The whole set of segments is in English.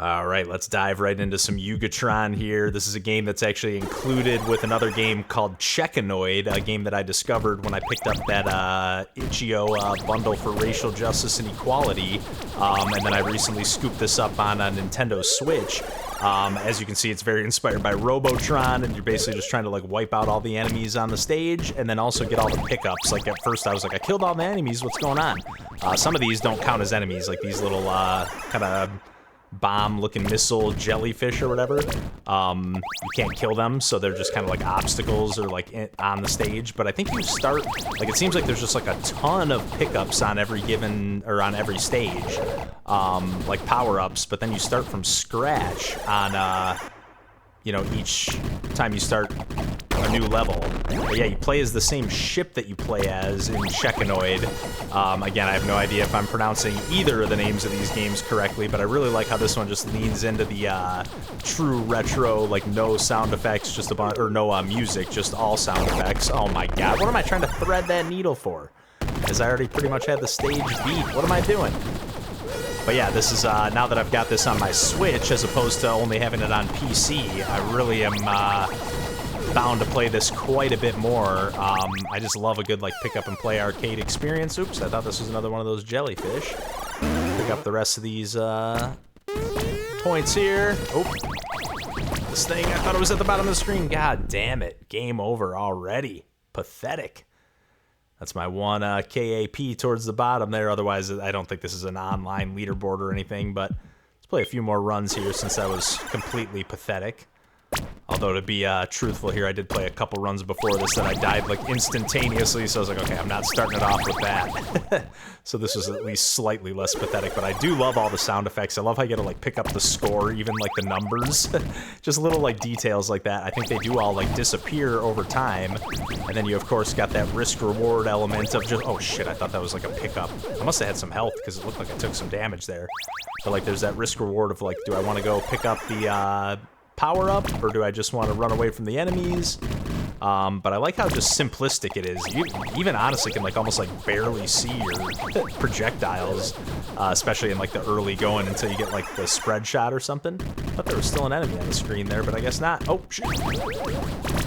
All right, let's dive right into some Eugatron here. This is a game that's actually included with another game called Cecconoid, a game that I discovered when I picked up that itch.io bundle for racial justice and equality, and then I recently scooped this up on a Nintendo Switch. As you can see, it's very inspired by Robotron, and you're basically just trying to like wipe out all the enemies on the stage, and then also get all the pickups. Like at first I was like, I killed all the enemies, what's going on? Some of these don't count as enemies, like these little kind of bomb-looking missile jellyfish or whatever. You can't kill them, so they're just kind of like obstacles or like on the stage. But I think you start, like it seems like there's just like a ton of pickups on every given, or on every stage, like power-ups, but then you start from scratch on, you know, each time you start a new level. But yeah, you play as the same ship that you play as in Cecconoid. Again, I have no idea if I'm pronouncing either of the names of these games correctly, but I really like how this one just leans into the true retro, like no sound effects, just a bunch, or no music, just all sound effects. Oh my god, what am I trying to thread that needle for? Because I already pretty much had the stage beat. What am I doing? But yeah, this is, now that I've got this on my Switch, as opposed to only having it on PC, I really am, bound to play this quite a bit more. I just love a good, like, pick-up-and-play arcade experience. Oops, I thought this was another one of those jellyfish. Pick up the rest of these, points here. Oh, this thing, I thought it was at the bottom of the screen. God damn it. Game over already. Pathetic. That's my one KAP towards the bottom there. Otherwise, I don't think this is an online leaderboard or anything, but let's play a few more runs here since that was completely pathetic. Although, to be truthful here, I did play a couple runs before this that I died, like, instantaneously, so I was like, okay, I'm not starting it off with that. So this was at least slightly less pathetic, but I do love all the sound effects. I love how you gotta, like, pick up the score, even, like, the numbers. Just little, like, details like that. I think they do all, like, disappear over time. And then you, of course, got that risk-reward element of just... Oh, shit, I thought that was, like, a pickup. I must have had some health, because it looked like I took some damage there. But, like, there's that risk-reward of, like, do I want to go pick up the, power up, or do I just want to run away from the enemies? But I like how just simplistic it is. You even honestly can like almost like barely see your projectiles, especially in like the early going until you get like the spread shot or something. I thought there was still an enemy on the screen there, but I guess not. Oh, shit.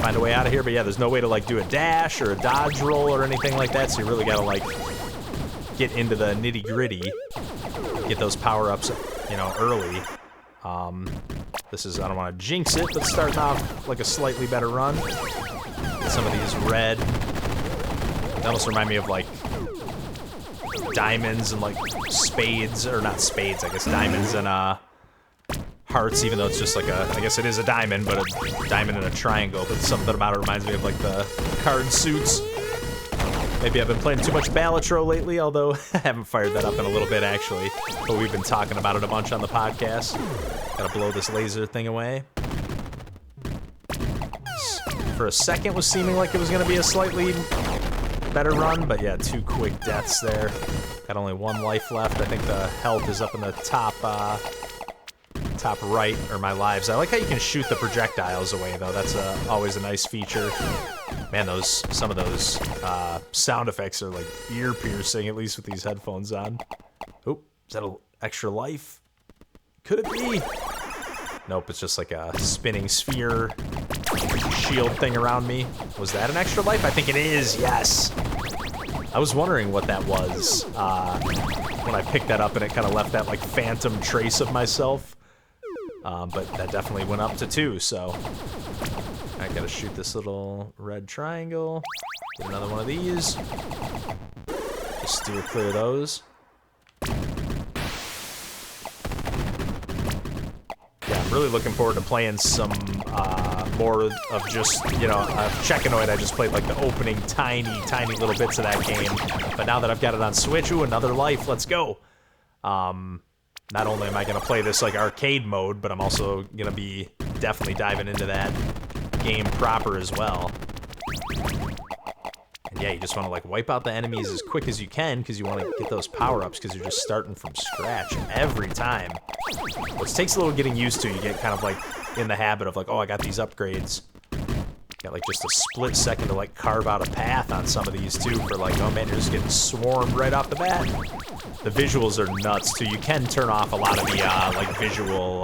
Find a way out of here, but yeah, there's no way to like do a dash or a dodge roll or anything like that, so you really gotta like get into the nitty gritty, get those power-ups, you know, early. This is, I don't want to jinx it, but starting off like a slightly better run. Some of these red. They almost remind me of like diamonds and like spades, or not spades, I guess diamonds and hearts, even though it's just like a, I guess it is a diamond, but a diamond and a triangle, but something about it reminds me of like the card suits. Maybe I've been playing too much Ballatro lately, although I haven't fired that up in a little bit, actually. But we've been talking about it a bunch on the podcast. Gotta blow this laser thing away. For a second was seeming like it was gonna be a slightly better run, but yeah, 2 quick deaths there. Got only 1 life left. I think the health is up in the top, top right, or my lives. I like how you can shoot the projectiles away, though. That's always a nice feature. Man, some of those sound effects are like ear-piercing, at least with these headphones on. Oh, is that an extra life? Could it be? Nope, it's just like a spinning sphere shield thing around me. Was that an extra life? I think it is, yes! I was wondering what that was when I picked that up, and it kind of left that like phantom trace of myself. But that definitely went up to 2, so... I gotta shoot this little red triangle. Get another one of these. Just steer clear of those. Yeah, I'm really looking forward to playing some more of just, you know, Cecconoid. I just played like the opening tiny little bits of that game. But now that I've got it on Switch, ooh, another life, let's go. Not only am I gonna play this like arcade mode, but I'm also gonna be definitely diving into that game proper as well. And yeah, you just want to like wipe out the enemies as quick as you can because you want to get those power-ups because you're just starting from scratch every time. Which takes a little getting used to. You get kind of like in the habit of like, oh, I got these upgrades. Got like just a split second to like carve out a path on some of these too for like, oh man, you're just getting swarmed right off the bat. The visuals are nuts too. You can turn off a lot of the like visual,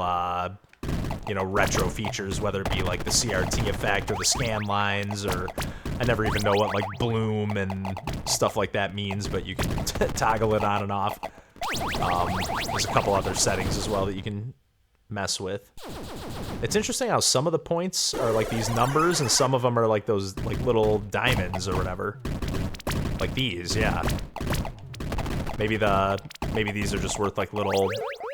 you know, retro features, whether it be like the CRT effect or the scan lines, or I never even know what like bloom and stuff like that means, but you can toggle it on and off. There's a couple other settings as well that you can mess with. It's interesting how some of the points are like these numbers and some of them are like those like little diamonds or whatever. Like these, yeah. Maybe these are just worth like little,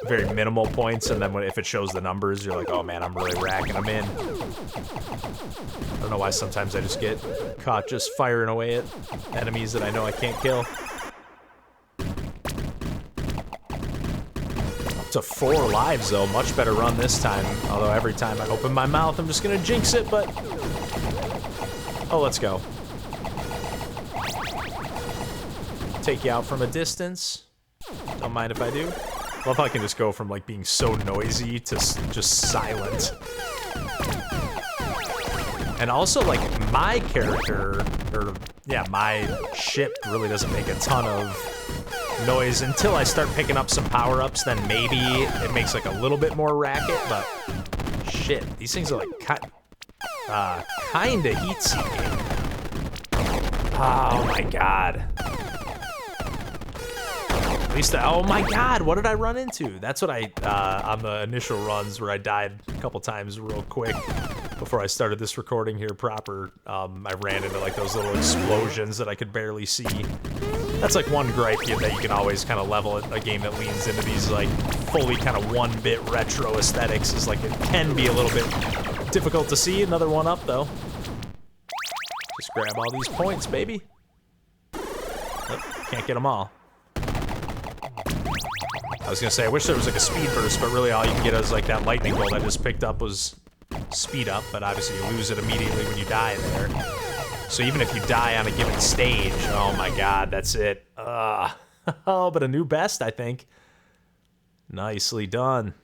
very minimal points, and then if it shows the numbers, you're like, oh man, I'm really racking them in. I don't know why sometimes I just get caught just firing away at enemies that I know I can't kill. To 4 lives though, much better run this time, although every time I open my mouth I'm just gonna jinx it, but oh, let's go. Take you out from a distance, don't mind if I do. Love how I can just go from like being so noisy to just silent. And also like my character, or yeah, my ship really doesn't make a ton of noise until I start picking up some power-ups, then maybe it makes like a little bit more racket, but shit, these things are like kinda heat-seeking. Oh my god. At least, oh my god, what did I run into? That's what I, on the initial runs where I died a couple times real quick before I started this recording here proper, I ran into like those little explosions that I could barely see. That's like one gripe that you can always kind of level at a game that leans into these like fully kind of 1-bit retro aesthetics, is like it can be a little bit difficult to see. Another one up though. Just grab all these points, baby. Oh, can't get them all. I was gonna say, I wish there was like a speed burst, but really all you can get is like that lightning bolt I just picked up was speed up, but obviously you lose it immediately when you die there. So even if you die on a given stage, oh my god, that's it. Oh, but a new best, I think. Nicely done.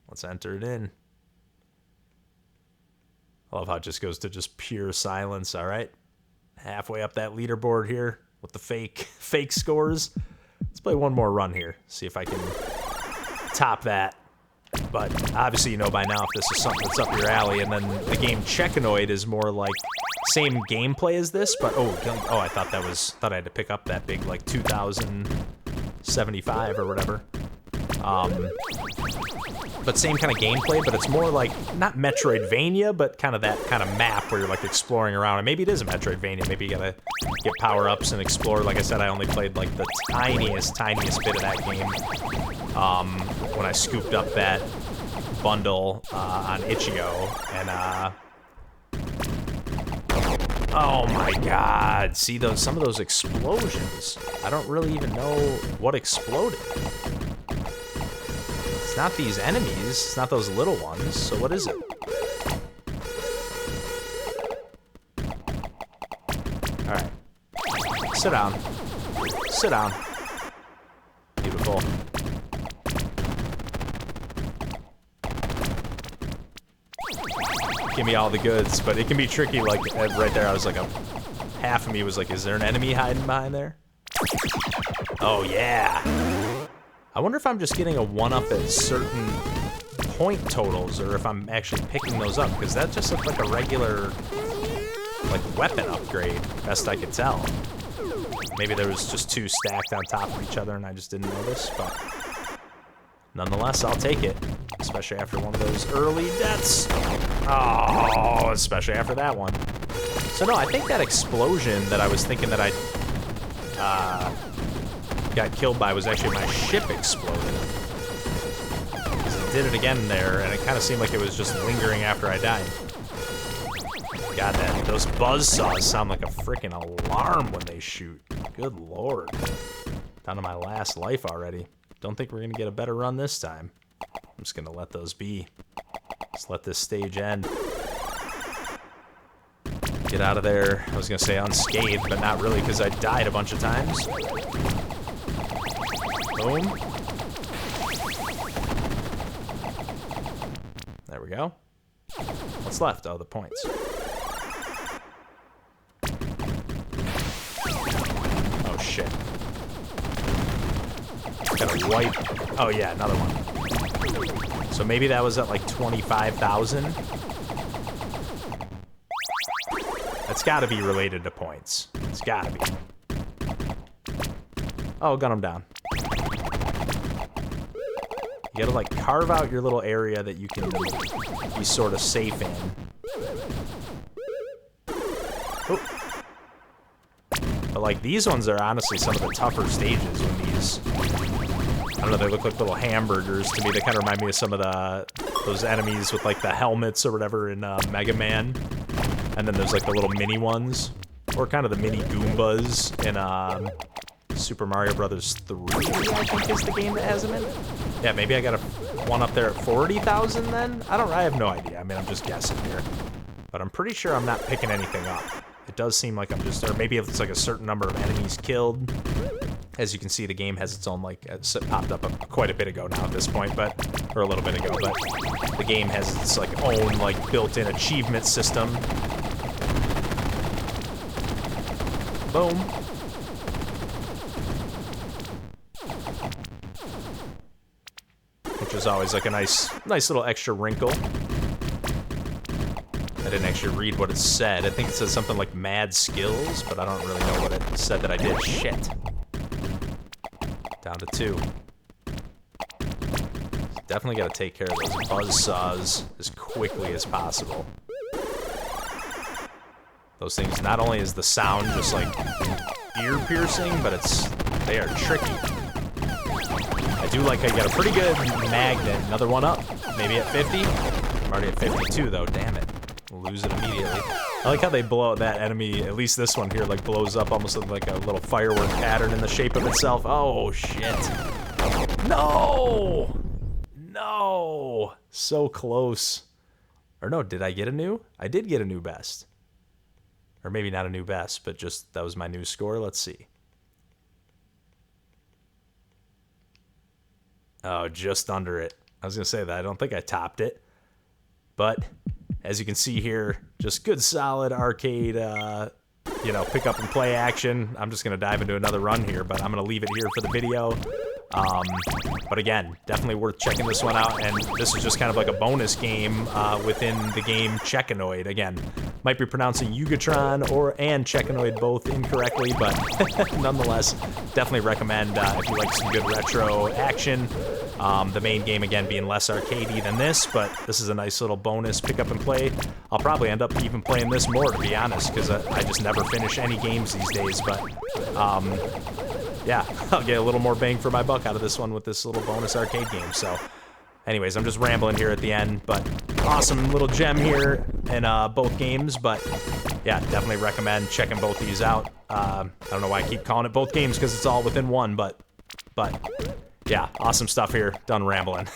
Let's enter it in. I love how it just goes to just pure silence, all right? Halfway up that leaderboard here with the fake scores. Let's play one more run here, see if I can top that. But obviously you know by now if this is something that's up your alley, and then the game Cecconoid is more like same gameplay as this, but oh, I thought I had to pick up that big like 2075 or whatever. But same kind of gameplay, but it's more like, not Metroidvania, but kind of that kind of map where you're like exploring around. And maybe it is a Metroidvania, maybe you gotta get power-ups and explore. Like I said, I only played like the tiniest bit of that game when I scooped up that bundle on Itch.io, and oh my god, see some of those explosions. I don't really even know what exploded. It's not these enemies, it's not those little ones, so what is it? Alright. Sit down. Sit down. Beautiful. Give me all the goods, but it can be tricky, like, right there I was like, half of me was like, is there an enemy hiding behind there? Oh yeah! I wonder if I'm just getting a 1-up at certain point totals, or if I'm actually picking those up, because that just looked like a regular, like, weapon upgrade, best I could tell. Maybe there was just 2 stacked on top of each other and I just didn't notice, but nonetheless, I'll take it. Especially after one of those early deaths. Oh, especially after that one. So no, I think that explosion that I was thinking that I got killed by was actually my ship exploding. It did it again there, and it kind of seemed like it was just lingering after I died. God, those buzzsaws sound like a freaking alarm when they shoot. Good lord. Down to my last life already. Don't think we're gonna get a better run this time. I'm just gonna let those be. Just let this stage end. Get out of there. I was gonna say unscathed, but not really, because I died a bunch of times. Boom. There we go. What's left? Oh, the points. shit. Gotta wipe. Oh yeah, another one. So maybe that was at like 25,000. That's gotta be related to points. It's gotta be. Oh, gun him down. You gotta like carve out your little area that you can be sort of safe in. Oh. But like these ones are honestly some of the tougher stages when these, I don't know, they look like little hamburgers to me. They kind of remind me of some of those enemies with like the helmets or whatever in Mega Man. And then there's like the little mini ones, or kind of the mini Goombas in Super Mario Brothers 3, I think is the game that has them in. Yeah, maybe I got one up there at 40,000 then? I have no idea. I mean, I'm just guessing here. But I'm pretty sure I'm not picking anything up. It does seem like I'm just, or maybe if it's like a certain number of enemies killed. As you can see, the game has its own, like, it popped up quite a bit ago now at this point, or a little bit ago, but the game has its, like, own, like, built-in achievement system. Boom. Which is always, like, a nice little extra wrinkle. I didn't actually read what it said. I think it said something like mad skills, but I don't really know what it said that I did. Shit. Down to 2. Definitely gotta take care of those buzzsaws as quickly as possible. Those things, not only is the sound just like ear-piercing, but they are tricky. I do like I got a pretty good magnet. Another one up. Maybe at 50? I'm already at 52 though, damn it. Lose it immediately. I like how they blow that enemy, at least this one here, like blows up almost like a little firework pattern in the shape of itself. Oh, shit. No! No! So close. Or no, did I get a new? I did get a new best. Or maybe not a new best, but just that was my new score. Let's see. Oh, just under it. I was going to say that. I don't think I topped it. But as you can see here, just good solid arcade, you know, pick up and play action. I'm just going to dive into another run here, but I'm going to leave it here for the video. But again, definitely worth checking this one out, and this is just kind of like a bonus game within the game Cecconoid. Again, might be pronouncing Eugatron and Cecconoid both incorrectly, but nonetheless, definitely recommend if you like some good retro action. The main game, again, being less arcadey than this, but this is a nice little bonus pick up and play. I'll probably end up even playing this more, to be honest, because I just never finish any games these days, but yeah, I'll get a little more bang for my buck out of this one with this little bonus arcade game. So anyways, I'm just rambling here at the end, but awesome little gem here in both games. But yeah, definitely recommend checking both these out. I don't know why I keep calling it both games, because it's all within one, but yeah, awesome stuff here. Done rambling.